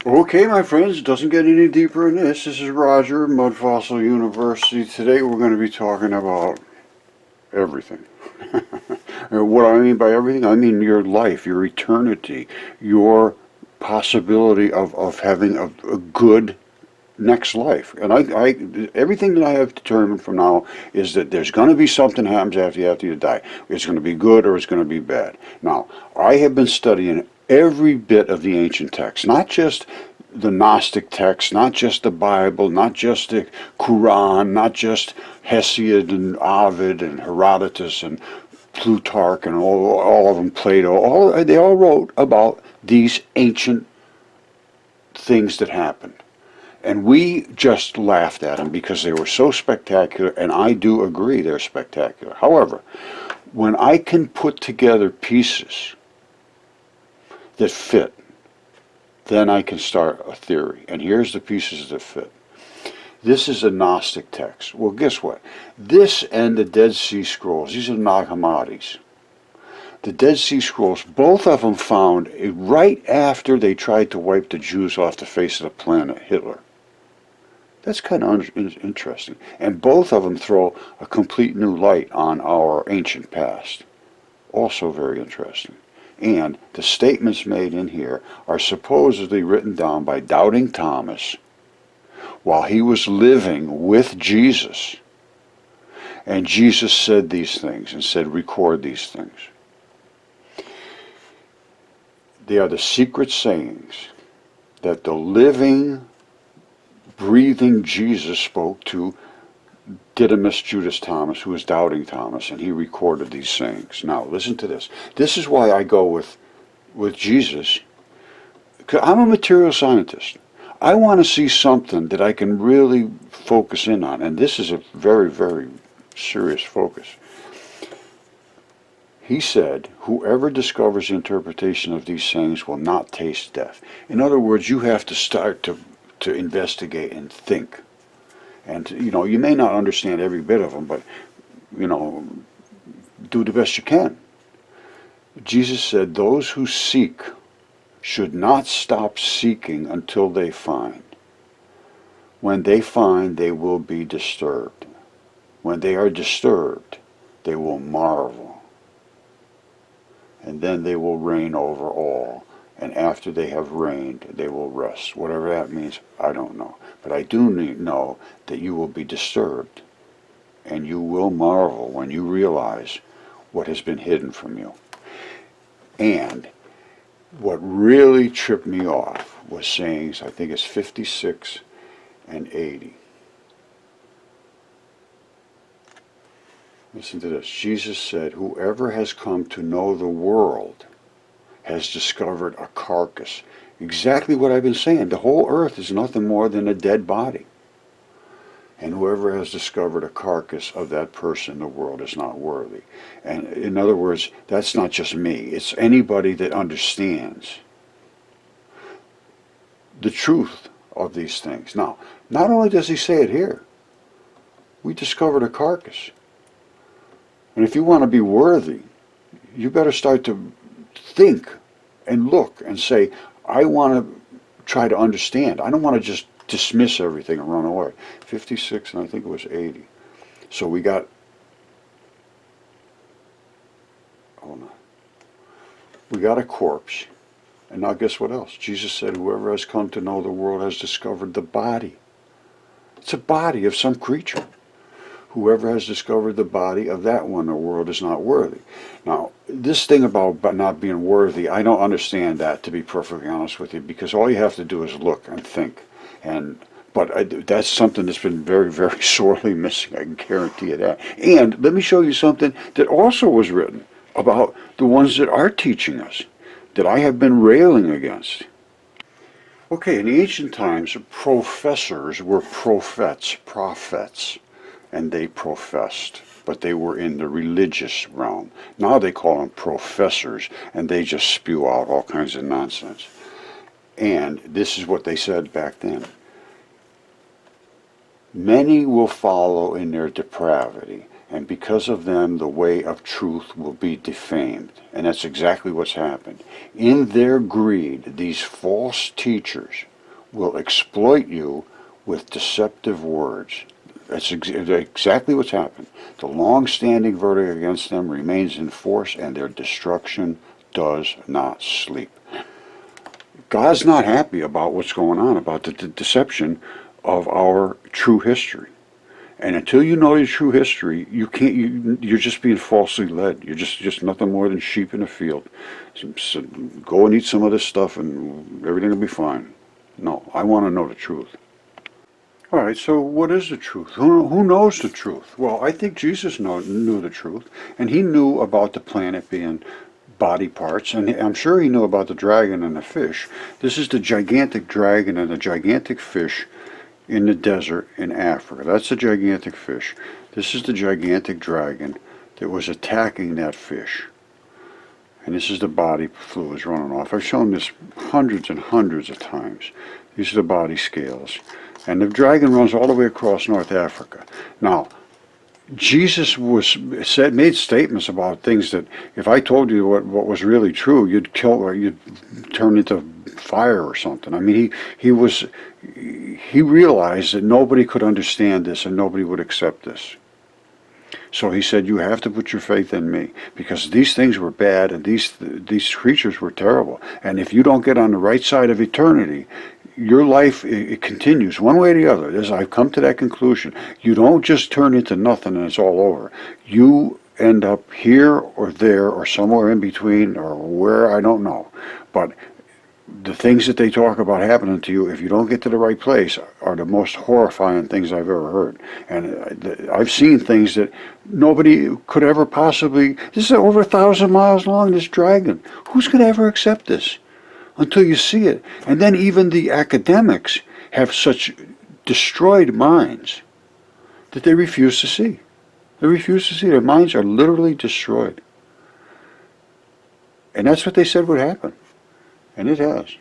Okay, my friends, it doesn't get any deeper than this. This is Roger, Mudfossil University. Today we're going to be talking about everything. And what I mean by everything, I mean your life, your eternity, your possibility of having a good next life. And everything that I have determined from now is that there's going to be something happens after you die. It's going to be good or it's going to be bad. Now, I have been studying every bit of the ancient texts, not just the Gnostic texts, not just the Bible, not just the Quran, not just Hesiod and Ovid and Herodotus and Plutarch and all of them, Plato. They all wrote about these ancient things that happened. And we just laughed at them because they were so spectacular, and I do agree they're spectacular. However, when I can put together pieces that fit, then I can start a theory. And here's the pieces that fit. This is a Gnostic text. Well, guess what? This and the Dead Sea Scrolls, these are Nag Hammadis. The Dead Sea Scrolls, both of them found right after they tried to wipe the Jews off the face of the planet, Hitler. That's kind of interesting. And both of them throw a complete new light on our ancient past. Also very interesting. And the statements made in here are supposedly written down by Doubting Thomas while he was living with Jesus. And Jesus said these things and said, record these things. They are the secret sayings that the living, breathing Jesus spoke to Didymus Judas Thomas, who was Doubting Thomas, and he recorded these sayings. Now, listen to this. This is why I go with Jesus, because I'm a material scientist. I want to see something that I can really focus in on, and this is a very, very serious focus. He said, whoever discovers the interpretation of these sayings will not taste death. In other words, you have to start to investigate and think. And, you may not understand every bit of them, but, do the best you can. Jesus said, those who seek should not stop seeking until they find. When they find, they will be disturbed. When they are disturbed, they will marvel. And then they will reign over all. And after they have reigned, they will rest. Whatever that means, I don't know. But I do know that you will be disturbed. And you will marvel when you realize what has been hidden from you. And what really tripped me off was sayings, I think it's 56 and 80. Listen to this. Jesus said, whoever has come to know the world has discovered a carcass. Exactly what I've been saying. The whole earth is nothing more than a dead body. And whoever has discovered a carcass of that person, the world is not worthy. And in other words, that's not just me. It's anybody that understands the truth of these things. Now, not only does he say it here, we discovered a carcass. And if you want to be worthy, you better start to think and look and say, I want to try to understand. I don't want to just dismiss everything and run away. 56 and I think it was 80. So we got, hold on. We got a corpse. And now guess what else? Jesus said, whoever has come to know the world has discovered the body. It's a body of some creature. Whoever has discovered the body of that one, the world is not worthy. Now, this thing about not being worthy, I don't understand that, to be perfectly honest with you, because all you have to do is look and think. But that's something that's been very, very sorely missing, I can guarantee you that. And let me show you something that also was written about the ones that are teaching us, that I have been railing against. Okay, in the ancient times, professors were prophets. And they professed, but they were in the religious realm. Now they call them professors, and they just spew out all kinds of nonsense. And this is what they said back then. Many will follow in their depravity, And because of them, the way of truth will be defamed. And that's exactly what's happened. In their greed, these false teachers will exploit you with deceptive words. That's exactly what's happened. The long-standing verdict against them remains in force, and their destruction does not sleep. God's not happy about what's going on, about the deception of our true history. And until you know your true history, you can't. You're just being falsely led. You're just nothing more than sheep in a field. So go and eat some of this stuff, and everything will be fine. No, I want to know the truth. All right. So what is the truth? Who knows the truth? Well, I think Jesus knew the truth, and he knew about the planet being body parts, and I'm sure he knew about the dragon and the fish. This is the gigantic dragon and the gigantic fish in the desert in Africa. That's a gigantic fish. This is the gigantic dragon that was attacking that fish. And this is the body fluids running off. I've shown this hundreds and hundreds of times. These are the body scales. And the dragon runs all the way across North Africa. Now, Jesus made statements about things that if I told you what was really true, you'd kill, or you'd turn into fire or something. I mean, he realized that nobody could understand this and nobody would accept this. So he said, you have to put your faith in me, because these things were bad and these creatures were terrible. And if you don't get on the right side of eternity, your life, it continues one way or the other. As I've come to that conclusion, you don't just turn into nothing and it's all over. You end up here or there or somewhere in between or where, I don't know. But the things that they talk about happening to you if you don't get to the right place are the most horrifying things I've ever heard. And I've seen things that nobody could ever possibly. This is over 1,000 miles long, this dragon. Who's going to ever accept this until you see it? And then even the academics have such destroyed minds that they refuse to see. They refuse to see. Their minds are literally destroyed. And that's what they said would happen. And it has.